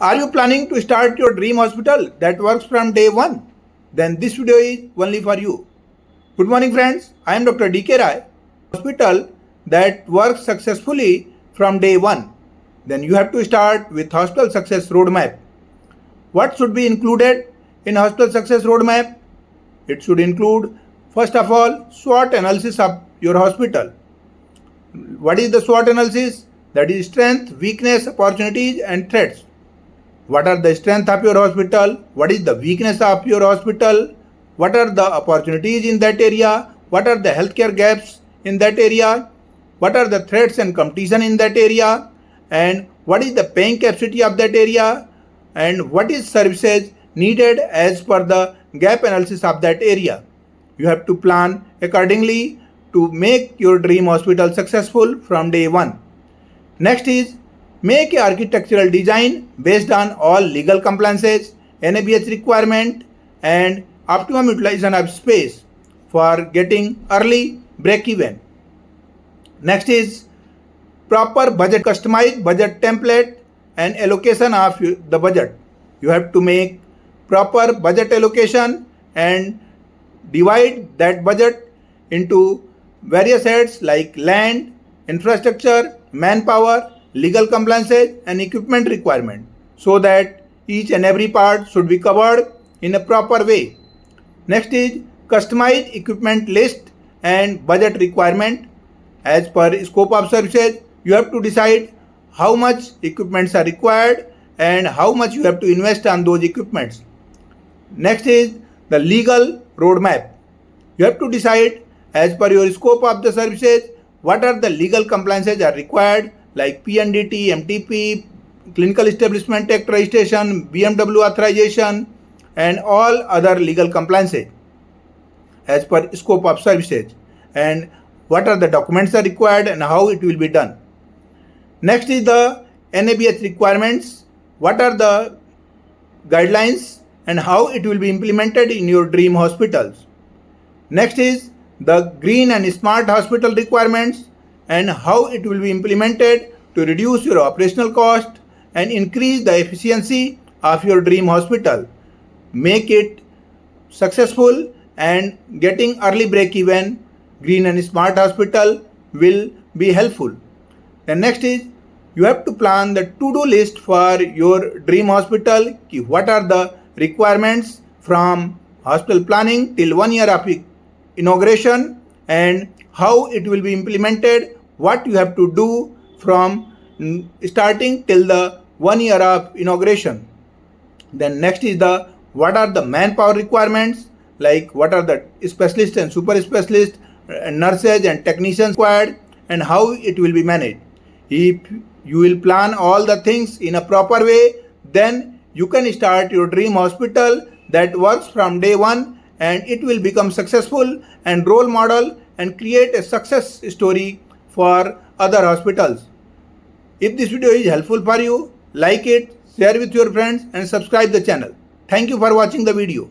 Are you planning to start your dream hospital that works from day one? Then this video is only for you. Good morning friends, I am Dr. D.K. Rai. Hospital that works successfully from day one. Then you have to start with Hospital Success Roadmap. What should be included in Hospital Success Roadmap? It should include, first of all, SWOT analysis of your hospital. What is the SWOT analysis? That is strength, weakness, opportunities and threats. What are the strengths of your hospital? What is the weakness of your hospital? What are the opportunities in that area? What are the healthcare gaps in that area? What are the threats and competition in that area? And what is the paying capacity of that area? And what is services needed as per the gap analysis of that area? You have to plan accordingly to make your dream hospital successful from day one. Next is make a architectural design based on all legal compliances, NABH requirement and optimum utilization of space for getting early break-even. Next is proper budget, customized budget template and allocation of the budget. You have to make proper budget allocation and divide that budget into various heads like land, infrastructure, manpower, legal compliances and equipment requirement, so that each and every part should be covered in a proper way. Next is customized equipment list and budget requirement. As per scope of services, you have to decide how much equipments are required and how much you have to invest on those equipments. Next is the legal roadmap. You have to decide as per your scope of the services what are the legal compliances are required like PNDT, MTP, Clinical Establishment Act registration, BMW authorization and all other legal compliances as per scope of services, and what are the documents are required and how it will be done. Next is the NABH requirements. What are the guidelines and how it will be implemented in your dream hospitals. Next is the green and smart hospital requirements and how it will be implemented to reduce your operational cost and increase the efficiency of your dream hospital. Make it successful and getting early break even. Green and smart hospital will be helpful. The next is you have to plan the to-do list for your dream hospital. What are the requirements from hospital planning till 1 year of inauguration and how it will be implemented, what you have to do from starting till the 1 year of inauguration. Then next is the what are the manpower requirements, like what are the specialists and super specialists, nurses and technicians required and how it will be managed. If you will plan all the things in a proper way, then you can start your dream hospital that works from day one and it will become successful and role model and create a success story for other hospitals. If this video is helpful for you, like it, share with your friends and subscribe the channel. Thank you for watching the video.